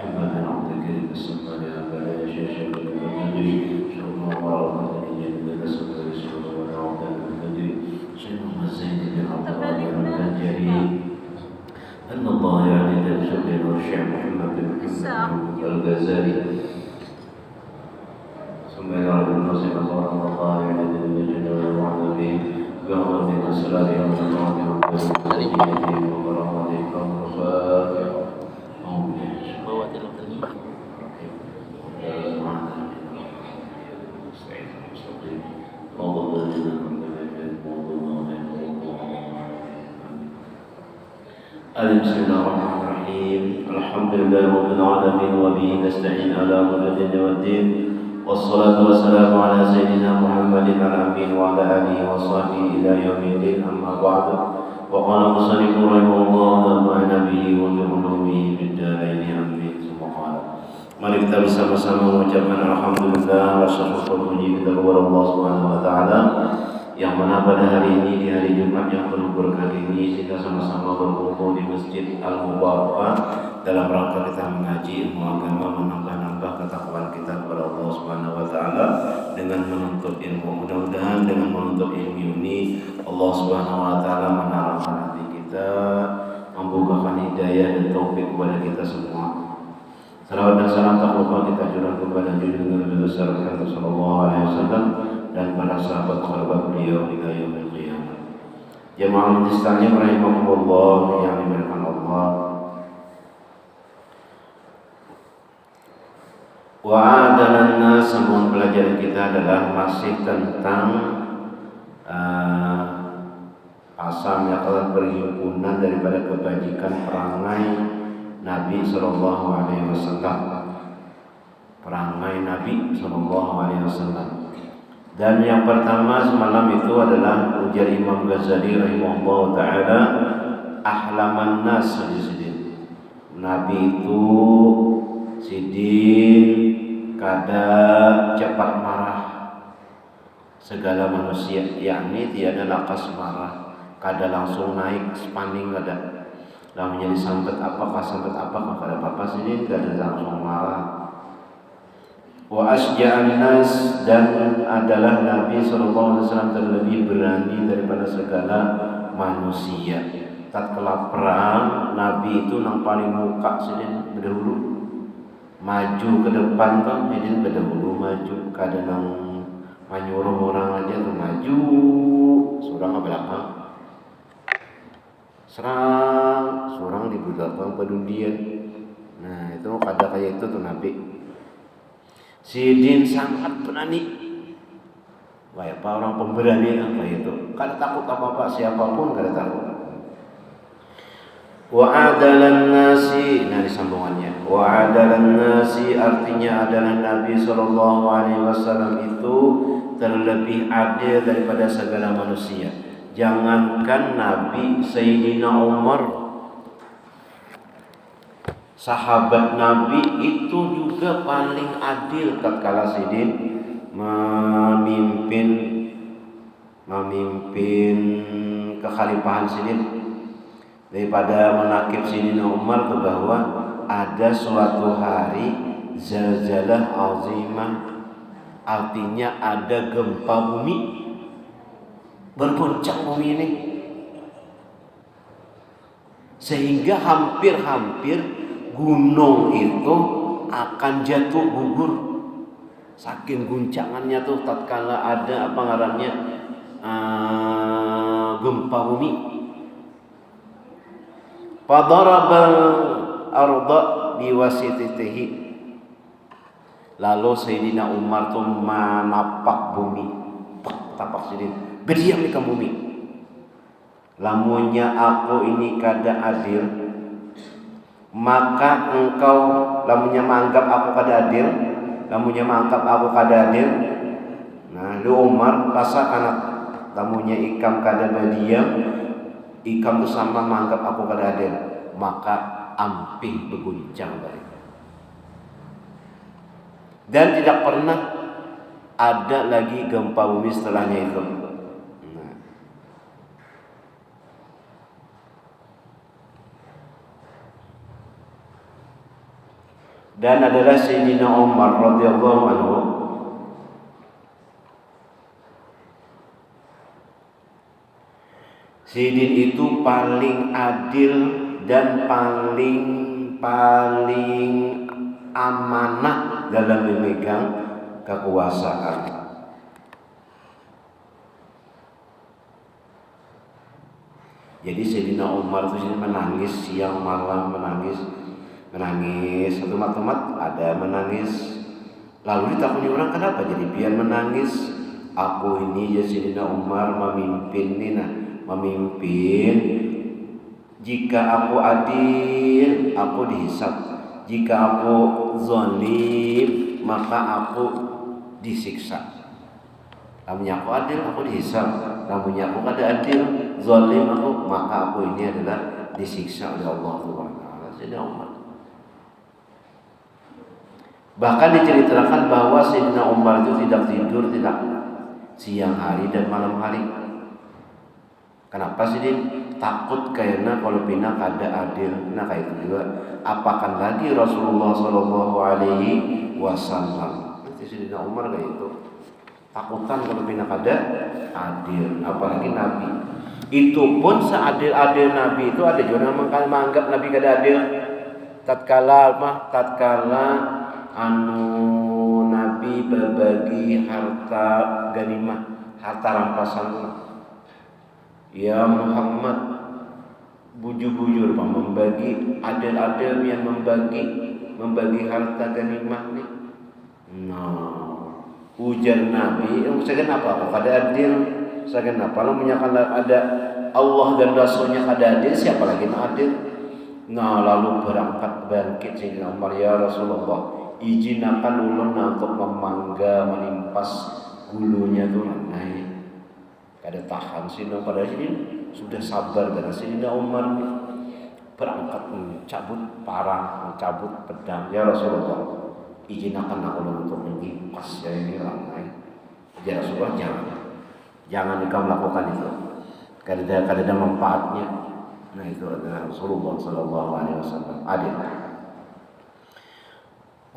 محمد عبدك السماء فلا يشاء بالبدر شر الله المدني للسماء رسول وعبد البدر شر الزين بالعطاء والبدر أن الله يعني تنسب ورشع محمد بن محمد الغزالي ثم يعرف الناس الله يعني المجد والمعنى بأمر من الصلاة يوم القيامة والمسجد وكرامة الكون الفاتحة بسم الله الرحمن الرحيم الحمد لله رب العالمين وبه نستعين على امر الدين والدين والصلاة والسلام على سيدنا محمد الأمين وعلى آله وصحبه إلى يوم الدين أما بعد وقال مصنف رحمه الله ونفعنا به وبعلومه في الدارين آمين ثم قال mari kita bersama-sama mengucapkan alhamdulillah wa syukur puji kita kepada Allah Subhanahu wa taala yang mana pada hari ini di hari Jumat yang penuh berkah ini kita sama-sama berkumpul di Masjid Al-Mubarakah dalam rangka kita mengaji ilmu agama, menambah-nambah ketakwaan kita kepada Allah Subhanahu wa taala dengan menuntut ilmu. Mudah-mudahan dengan menuntut ilmu ini Allah Subhanahu wa taala menerangkan hati kita, membukakan hidayah dan taufik kepada kita semua. Salawat dan salam tak lupa kita curahkan kepada junjungan Nabi besar Muhammad sallallahu alaihi wasallam dan para sahabat-sahabat beliau hingga yaumil qiyamah. Jemaah majlis taklim rahimakumullah yang dimuliakan Allah. Wa adalanna semua pelajaran kita adalah masih tentang asam yang telah perhimpunan daripada kebajikan perangai Nabi sallallahu alaihi wasallam. Perangai Nabi sallallahu alaihi wasallam. Dan yang pertama semalam itu adalah ujar Imam Ghazali rahimahullah ta'ala ahlaman nas sidin. Nabi itu sidin kada cepat marah segala manusia, yakni tiada lakas marah, kada langsung naik spanding kada. Lalu menjadi sambat apakah kada apa-apa sidin kada langsung marah. Wa asja'an nas dan adalah Nabi sallallahu alaihi wasallam terlebih berani daripada segala manusia. Tatkala perang Nabi itu nang paling muka sidin berdahulu. Maju ke depan tuh sidin berdahulu maju, kada nang menyuruh orang aja tuh maju, surang ke belakang. Surang di belakang pedundian. Nah, itu kada kayak itu tuh Nabi. Sidin sangat berani. Wah, apa orang pemberani apa itu? Kada takut apa-apa, siapapun kada takut. Wa adalan nasi, nah disambungannya. Wa adalan nasi artinya adalah Nabi sallallahu alaihi wasallam itu terlebih adil daripada segala manusia. Jangankan Nabi, Sayyidina Umar, sahabat Nabi itu juga paling adil tatkala sidin memimpin kekhalifahan sidin. Daripada menakib Sayyidina Umar ke bahwa ada suatu hari zalzalah azimah, artinya ada gempa bumi, bergoncang bumi ini, sehingga hampir-hampir gunung itu akan jatuh gugur. Saking guncangannya tuh tatkala ada apa ngarannya gempa bumi. Fadarabal arda biwasitatihi. Lalu Sayyidina Umar tuh menapak bumi, tapak sidin, berdiam di bumi. Lamunnya aku ini kada adil, maka engkau lamunnya menganggap aku kada adil, nah lu Umar rasakan lamunnya ikam kada berdiam, ikam tu sama menganggap aku kada adil, maka ampih berguncang dari. Dan tidak pernah ada lagi gempa bumi setelahnya itu. dan adalah Sayyidina Umar radhiyallahu anhu. Sayyidin itu paling adil dan paling amanah dalam memegang kekuasaan. Jadi Sayyidina Umar itu menangis siang malam, menangis. Satu teman ada menangis. Lalu ditakuni orang, kenapa jadi pian menangis? Aku ini ya Sayyidina Umar memimpin. Jika aku adil, aku dihisab. Jika aku zalim, maka aku disiksa. Namanya aku adil, aku dihisab. Namanya aku kada adil, zalim maka aku ini adalah disiksa oleh Allah Subhanahu wa taala. Sayyidina Umar. Bahkan diceritakan bahwa Sayyidina Umar itu tidak tidur, tidak siang hari dan malam hari. Kenapa sih dia? Takut karena kalau bina kada adil. Nah kayak itu juga. Apakan lagi Rasulullah Shallallahu Alaihi Wasallam. Nanti Sayyidina Umar kayak itu. Takutan kalau bina kada adil. Apalagi Nabi. Itu pun seadil-adil Nabi itu ada juga yang menganggap Nabi kada adil. Tatkala Nabi berbagi harta ganimah, harta rampasan. Ya Muhammad, bujur-bujur membagi adil-adil yang membagi harta ganimah ni. Ujar Nabi, saya kenapa? Kada adil. Saya kenapa? Lalu menyatakan ada Allah dan Rasulnya kada adil, siapa lagi yang adil? Lalu berangkat bangkit Sayyidina Umar, ya Rasulullah, izinkan ulun untuk memangga menimpas gulunya tu naik. Kada tahan Sayyidina Umar ini sudah sabar karena Sayyidina Umar berangkat mencabut parang, mencabut pedang. Ya Rasulullah, izinkan ulun untuk menimpas ya ini naik. Ya Rasulullah, jangan engkau melakukan itu. Kada ada manfaatnya. Nah itu adalah Rasulullah Sallallahu Alaihi Wasallam adil.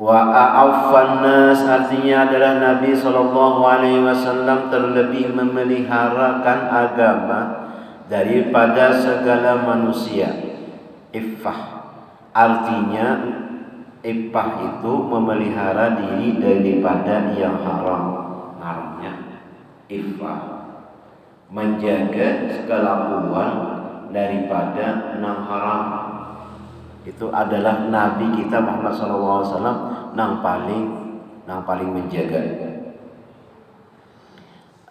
Wa a'affan nas artinya adalah Nabi Sallallahu Alaihi Wasallam terlebih memeliharakan agama daripada segala manusia. Iffah artinya iffah itu memelihara diri daripada yang haramnya. Iffah menjaga kelakuan daripada nang haram. Itu adalah Nabi kita Muhammad SAW nang paling menjaga.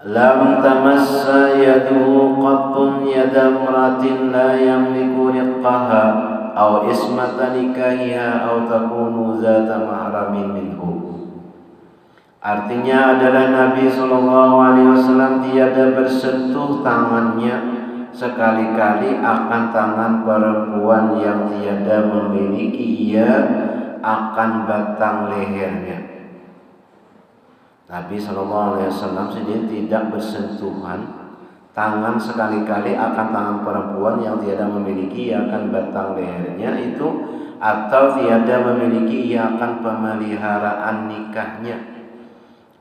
Lam tamassa yaduhu qattun yadamratin la yamliku riqqaha aw ismata nikahiha aw takunu zata mahramin minhu. Artinya adalah Nabi SAW tiada bersentuh tangannya sekali-kali akan tangan perempuan yang tiada memiliki, ia akan batang lehernya. Nabi SAW sendiri tidak bersentuhan tangan sekali-kali akan tangan perempuan yang tiada memiliki, ia akan batang lehernya itu, atau tiada memiliki, ia akan pemeliharaan nikahnya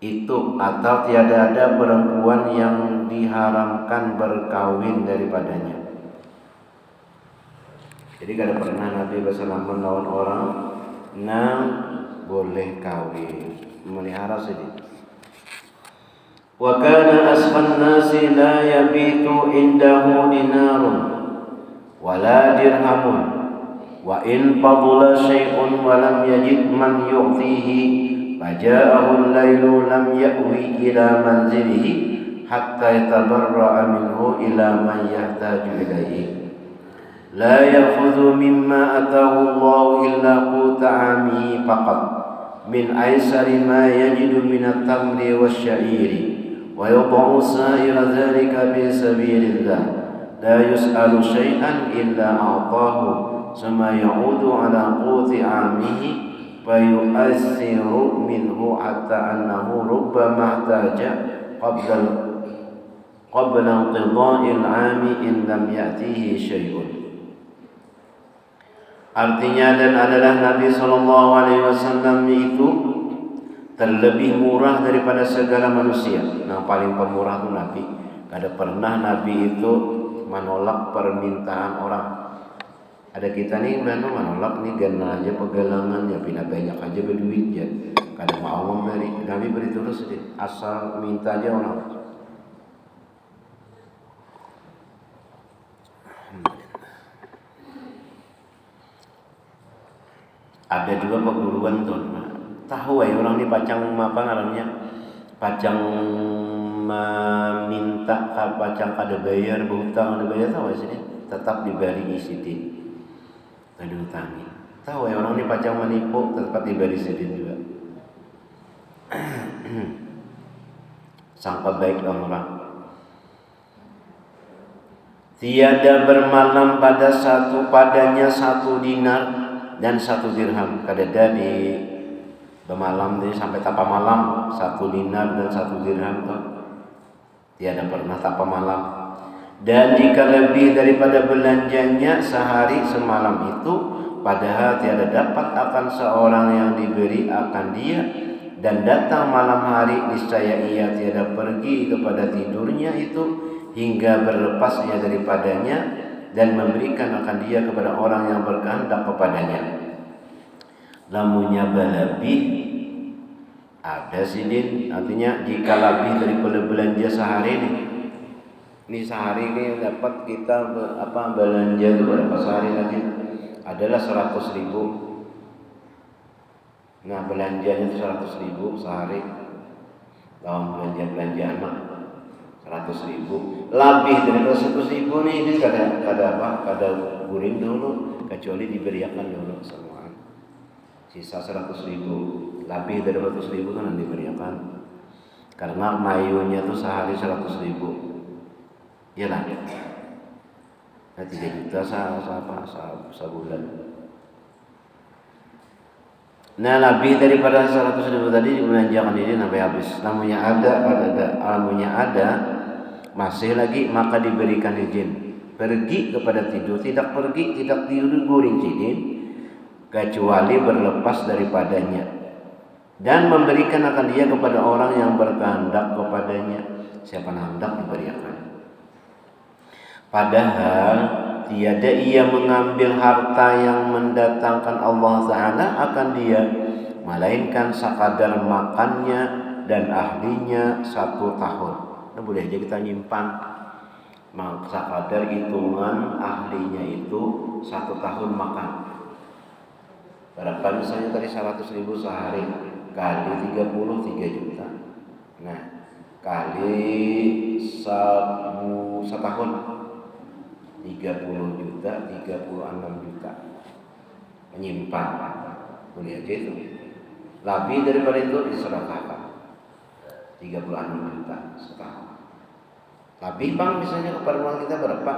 itu, atau tiada ada perempuan yang diharamkan berkawin daripadanya. Jadi kada pernah Nabi SAW melawan orang yang boleh kawin, memelihara sedih. Wa kana asfan nasi la yabitu indahu dinarun wala dirhamun wa in fadula syai'un wa lam yajid man yu'tihi faja'ahu al-lailu lam ya'wi ila manzilihi hatta yatabarra'a minhu ila man yahtaju ilaihi la ya'khudhu mimma atahu Allah illa quta 'ami faqat min aisari ma yajidu min at-tamri wasya'iri wa yud'u sa'ira dhalika fi sabilillah la yus'alu syai'an illa a'tahu thumma ya'udu 'ala quti 'amihi fayu'assiru minhu hatta annahu rubbama ihtaja qabla inqidha'il 'ami in lam ya'tihi syai'un. Artinya dan adalah Nabi SAW itu terlebih murah daripada segala manusia. Yang paling pemurah itu Nabi. Kada pernah Nabi itu menolak permintaan orang. Ada kita nih benar menolak nih gana aja pegalangan ya pindah banyak aja berduit ya. Kada mau memberi. Nabi beri terus asal minta aja orang. Ada juga perguruan tuh. Tahu ya orang ini pacang apa namanya? Pacang meminta pacang kada bayar, berhutang kada bayar tahu sih tetap diberi sidin. Kada utangi. Tahu ya orang ini pacang menipu tetap diberi sidin juga. Sangka baik orang. Tiada bermalam padanya 1 dinar dan 1 dirham. Kadada di bermalam ini sampai tapa malam 1 dinar dan 1 dirham tuh. Tiada pernah tapa malam. Dan jika lebih daripada belanjanya sehari semalam itu, padahal tiada dapat akan seorang yang diberi akan dia, dan datang malam hari niscaya ia tiada pergi kepada tidurnya itu hingga berlepas ia daripadanya dan memberikan akan dia kepada orang yang berkehendak kepadanya. Lamunnya berlebih ada sidin, artinya jika lebih daripada belanja sehari ini sehari ini dapat kita belanja itu berapa sehari tadi adalah 100.000. Nah belanjanya itu 100.000 sehari. Lawan belanja anak 100.000 lebih dari 100.000 nih ini kada guring dulu kecuali diberiakan dulu semua. Sisa 100.000 lebih dari 100.000 kan diberiakan karena mayunya tuh sehari 100.000. Iyalah. Nah 3 juta sebulan. Nah lebih daripada 100.000 tadi dibelanjakan ini sampai habis. Namunnya ada masih lagi maka diberikan izin pergi kepada tidur, tidak pergi tidak tidur guring sidin kecuali berlepas daripadanya dan memberikan akan dia kepada orang yang berkehendak kepadanya. Siapa hendak diberikan. Padahal tiada ia mengambil harta yang mendatangkan Allah Ta'ala akan dia, melainkan sekadar makannya dan ahlinya 1 tahun. Nah, boleh aja kita nyimpan sekadar hitungan ahlinya itu 1 tahun makan. Berapa misalnya tadi 100.000 sehari kali 30 3 juta. Nah kali setahun 30 juta 36 juta menyimpan. Boleh aja itu. Lebih daripada itu disedekahkan 36 juta setahun. Lebih bang misalnya keperluan kita berapa?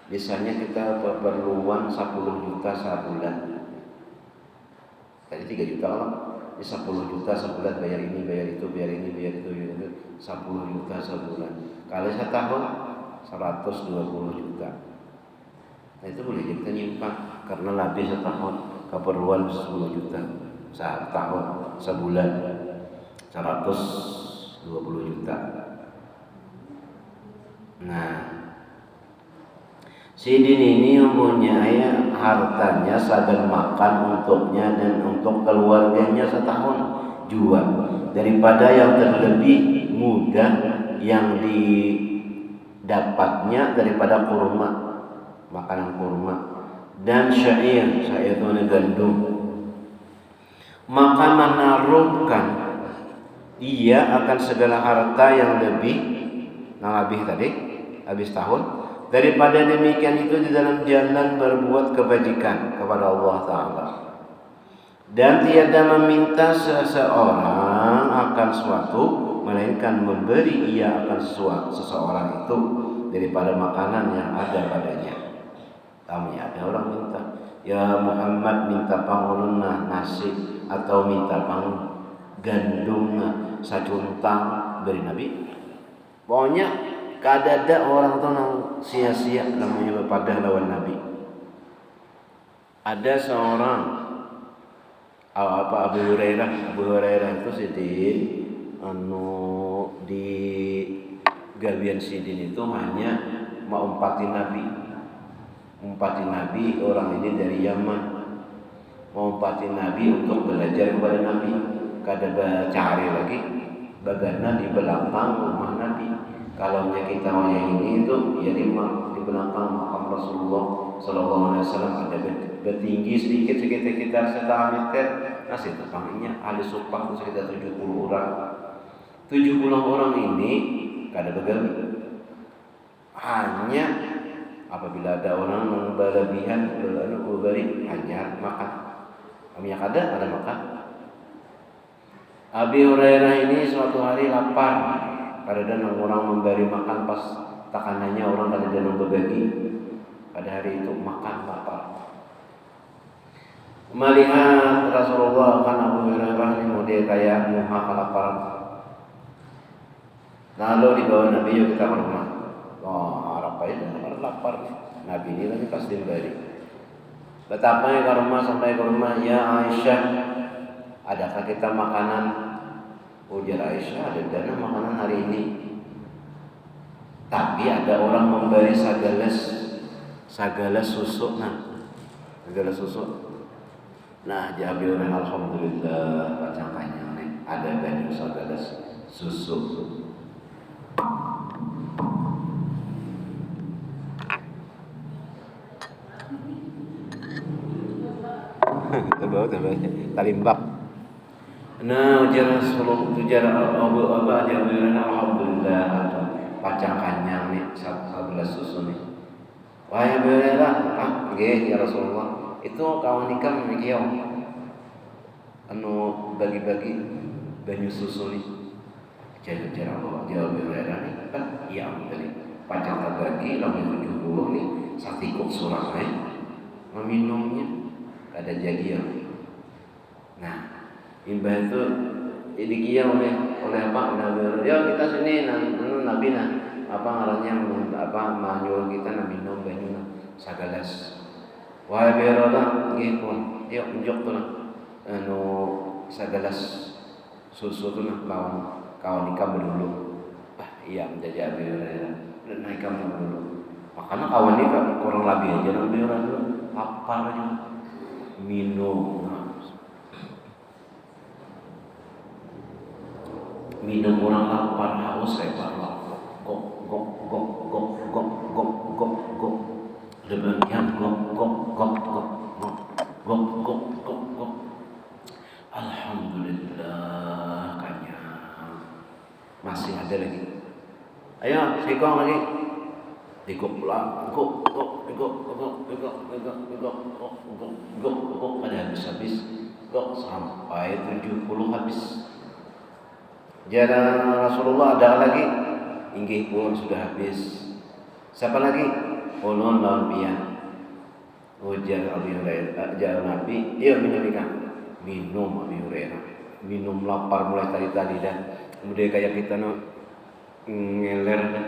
Misalnya kita keperluan 10 juta sebulan. Tadi 3 juta kan? 10 juta sebulan bayar ini, bayar itu, bayar ini, bayar itu, bayar itu. 10 juta sebulan. Kali setahun 120 juta. Nah itu boleh kita nyimpan karena lebih setahun keperluan 10 juta setahun sebulan 120 juta. Nah sidin ini mempunyai hartanya sadar makan untuknya dan untuk keluarganya setahun jual daripada yang terlebih mudah yang didapatnya daripada kurma, makanan kurma dan syair itu gandum. Maka menaruhkan ia akan segala harta yang lebih tadi habis tahun daripada demikian itu di dalam jalan berbuat kebajikan kepada Allah Ta'ala. Dan tiada meminta seseorang akan suatu melainkan memberi ia akan seseorang itu daripada makanan yang ada padanya. Tamunya ada orang minta, ya Muhammad minta panguluna nasi atau minta pang gandum sacuntang beri Nabi. Pokoknya kada ada orang tu nang sia-sia namanya berpadah lawan Nabi. Ada seorang Abu Hurairah itu sidin di gawian sidin itu hanya mau umpati Nabi orang ini dari Yaman, mau umpati Nabi untuk belajar kepada Nabi. Kada cari lagi bagana di belakang rumah Nabi. Kalau kita yang ini itu ya di belakang makam Rasulullah Sallallahu Alaihi Wasallam, ada bertinggi sedikit sekitar 1 meter. Nah situ panggilnya ahli sumpah itu sekitar 70 orang. 70 orang ini kada begawi. Hanya apabila ada orang yang berlebihan berbalik hanya makan. Kami yang ada makan. Abi Hurairah ini suatu hari lapar. Kadang orang memberi makan pas takanannya orang kadang berbagi. Pada hari itu makan lapar. Melihat Rasulullah kan Abu Hurairah ini mau dia kayak muha kelaparan. Lalu dibawa Nabi yuk kita ke rumah. Oh, apa itu lapar. Nabi ini lagi pasti beri. Betapa ya ke rumah, sampai ke rumah, ya Aisyah, adakah kita makanan? Ujar Aisyah, ada dana makanan hari ini. Tapi ada orang memberi sagalas susu. Sagalas susu. Nah, Jabir alhamdulillah pacangannya nih ada banyak sagalas susu. Coba talimbak. Nah, ujar Rasulullah alhamdulillah pacangannya nih sagalas susu nih. Wahai Hurairah, nggih ya Rasulullah. Itu kawan nikah menikah bagi-bagi banyu susu nih. Cara bawa jawab Hurairah nih kan iya tadi. Pancang terbagi lalu 70 nih satikuk suramai meminumnya. Ada jadi ya. Nah, imbah itu dikia oleh apa? Ya kita sini Nabi apa ngarannya manyuruh kita minum banyu sagalas. Wahai Hurairah nggih pun. Yuk unjuk tuh sagalas susu tuh kawan nikah dulu. Iya menjadi Abi Hurairah. Dan naik kamu dulu. Makanya kawan nikah kurang lebih aja Nabi Hurairah dulu. Apa aja minum orang lapar haus lebar gok demikian gok alhamdulillah kenyang. Masih ada lagi, ayo sikong lagi digok pula gok pada habis gok sampai 70 habis. Jarang Rasulullah ada lagi, inggih pun sudah habis. Siapa lagi? Ulun lawan pian. Ujar Abi Hurairah, jar Nabi, iya minum ikan. Minum Abi Hurairah. Minum lapar mulai tadi dah. Kemudian kayak kita ngeler dah,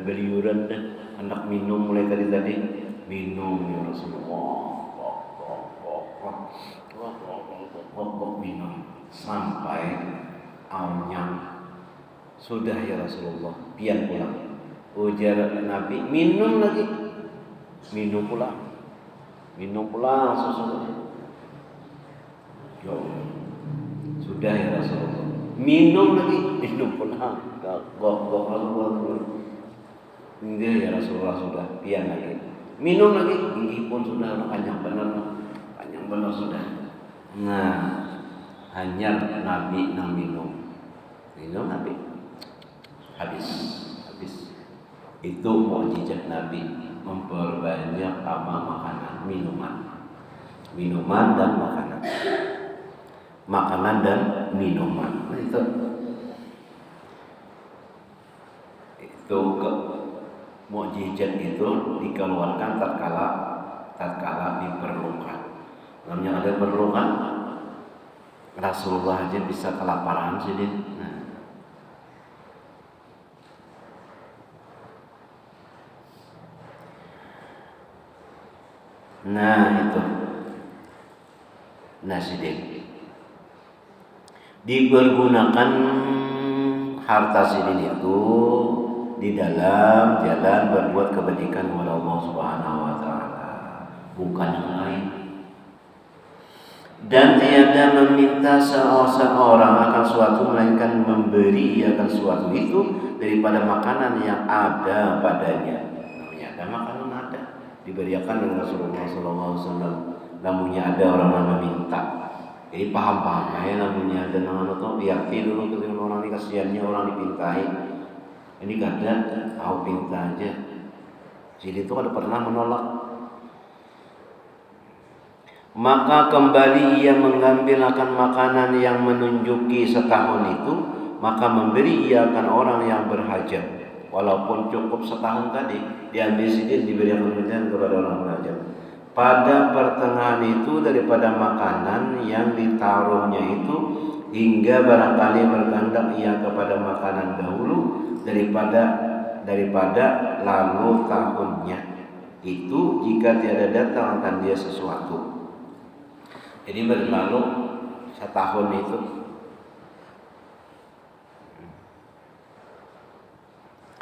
beliuran dah. Anak minum mulai tadi minum ya Rasulullah. Minum sampai anyang. Sudah ya Rasulullah, pian pulang. Ujar Nabi, minum lagi. Minum pulang susu. Yo. Sudah ya Rasulullah. Minum pulang. Gok. Enggak ya Rasulullah, sudah pian lagi. Minum lagi, gigi pun sudah panjang benar sudah. Nah, hanya Nabi minum Nabi habis. Itu mukjizat Nabi, memperbanyak makanan, minuman dan makanan dan minuman. Nah, itu mukjizat itu dikeluarkan tatkala diperlukan. Namanya ada perlukan, Rasulullah aja bisa kelaparan sih. Nah itu Nah sidin dipergunakan harta sidin itu di dalam jalan berbuat kebajikan kepada Allah Subhanahu wa taala, bukan yang lain. Dan tiada meminta seorang akan suatu melainkan memberi akan suatu itu daripada makanan yang ada padanya. Namanya ada makanan ada diberikan oleh Rasulullah SAW. Namanya ada orang yang meminta. Jadi paham-paham aja namanya ada nama itu biarti dulu ketika orang ini kasihannya orang dipintai. Ini kada tahu pinta aja. Jadi itu ada pernah menolak. Maka kembali ia mengambil akan makanan yang menunjuki setahun itu, maka memberi ia akan orang yang berhajat, walaupun cukup setahun tadi diambil sidin diberikan kepada orang berhajat. Pada pertengahan itu daripada makanan yang ditaruhnya itu, hingga barangkali berkehendak ia kepada makanan dahulu daripada lalu tahunnya itu, jika tiada datang akan dia sesuatu. Jadi berlalu setahun itu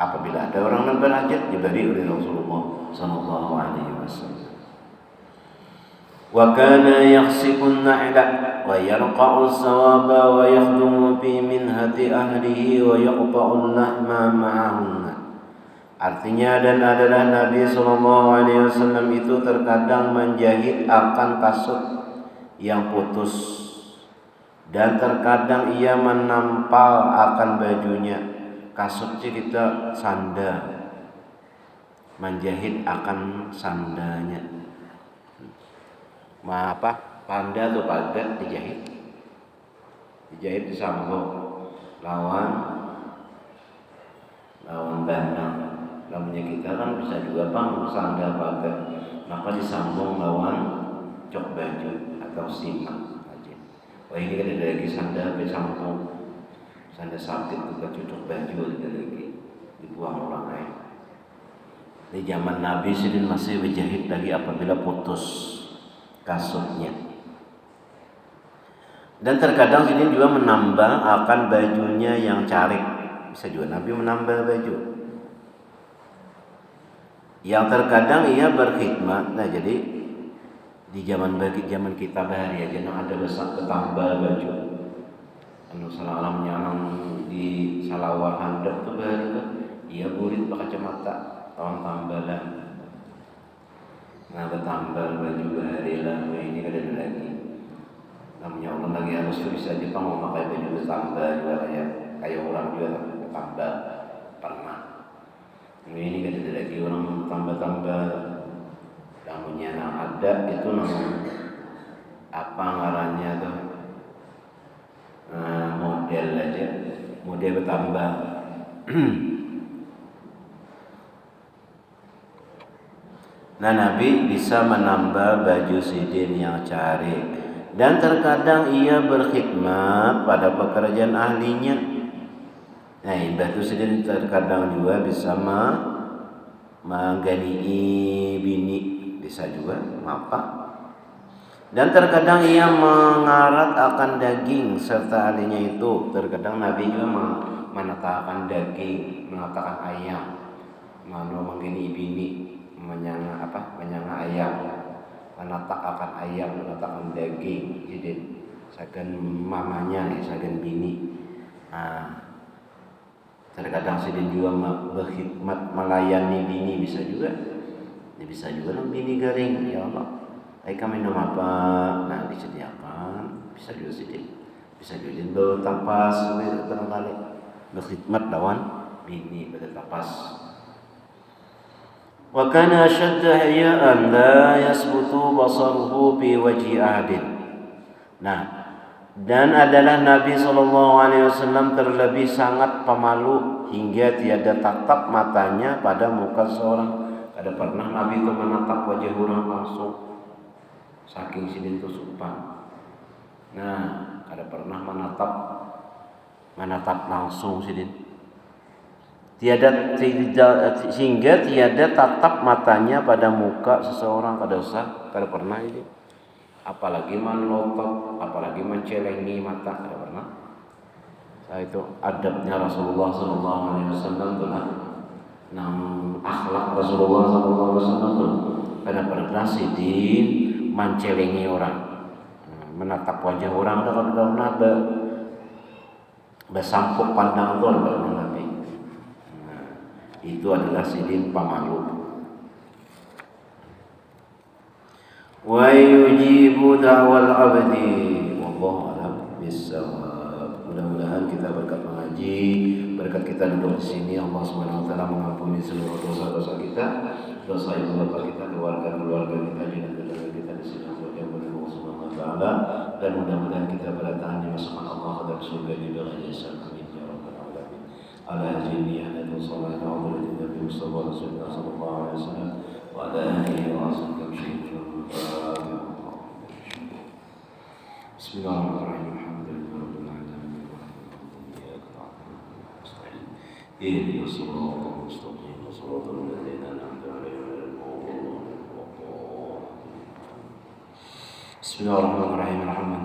apabila ada orang yang berhajat diberi oleh Rasulullah sallallahu alaihi wasallam. Wa kana yakhsibu an-na'la wa yarqa'u as-sawaba wa yakhdumu fi minhati ahlihi wa yaqta'u al-lahma ma'ahunna. Artinya, dan adalah Nabi sallallahu alaihi wasallam itu terkadang menjahit akan kasut yang putus, dan terkadang ia menampal akan bajunya. Kasut kita sanda, menjahit akan sandanya. Panda atau padat dijahit disambung lawan bandang. Namanya kita kan bisa juga sanda padat, maka disambung lawan cok baju atau simak aja. Wah ini kan ada lagi sanda bersambung, sanda sakit juga cocok baju ada lagi dibuang orang lain. Di zaman Nabi sidin masih berjahit lagi apabila putus kasutnya. Dan terkadang sidin juga menambah akan bajunya yang carik. Bisa juga Nabi menambah baju. Yang terkadang ia berkhidmat. Nah jadi di zaman kita bahari aja ada besar bertambah baju. Anu salah alamnya di salawar handap tuh bahari tuh ia burit pakai kacamata tahun tambalan. Nah bertambah baju bahari lah ini ada lagi. Namanya orang lagi harus tuh bisa aja mau pakai baju bertambah juga kayak orang juga bertambah pernah. Ini ada lagi orang tambah-tambah. Namanya ada itu namanya apa ngarannya tuh model aja, model bertambah. Nah Nabi bisa menambah baju sidin yang cari, dan terkadang ia berkhidmat pada pekerjaan ahlinya. Nah baju sidin terkadang juga bisa menggani bini, bisa juga apa. Dan terkadang ia mengarat akan daging serta ahlinya itu. Terkadang Nabi juga menatakan daging, mengatakan ayam, menggani bini, menyanga ayam, menatak akan ayam, menatakan daging. Jadi sagan mamanya, sagan bini. Terkadang sidin juga berkhidmat melayani bini, bisa juga. Bisa juga bini garing, ya Allah, kami minum apa? Nah disediakan, bisa juga sidin. Bisa juga bertapas, barangkali berkhidmat lawan bini bertapas. Wa kana ashadda haya'an la yasbutu basaruhu bi wajhi ahadin. Nah, dan adalah Nabi SAW terlebih sangat pemalu hingga tiada tatap matanya pada muka seorang. Ada pernah Nabi itu menatap wajah orang langsung, saking sidin itu sopan. Nah, ada pernah menatap langsung sidin. Sehingga tiada tatap matanya pada muka seseorang, kada pernah ini. apalagi melotot, apalagi mencelengi mata. Tidak pernah. Itu adabnya Rasulullah SAW tuh lah. Akhlak Rasulullah SAW tuh pada pernah sidin mencelengi orang, menatap wajah orang, ada pernah bersampuk pandang tuh ada Nabi. Itu adalah sidin pemalu. Wa yujibu da'wal abdi wallahu a'lam bissawab. Mudah-mudahan kita berkat mengaji, berkat kita duduk di sini, Allah Subhanahu wa taala mengampuni seluruh dosa-dosa kita, dosa ibu bapa kita, keluarga kita, jiran kita di sini yang Allah Subhanahu wa taala, dan mudah-mudahan kita bertahan di masukan Allah dan surga di dalam ihsan. Amin ya rabbal alamin. Ala jinniya dan sallallahu alaihi Nabi Mustafa Rasulullah sallallahu alaihi wasallam wa ala alihi wa sahbihi. Bismillahirrahmanirrahim. Alhamdulillahirabbil alamin. Iyyaka na'budu wa iyyaka nasta'in. Ihdinas siratal mustaqim. Shiratal ladzina an'amta 'alaihim ghairil maghdubi 'alaihim waladdallin. Bismillahirrahmanirrahim. Alhamdulillah.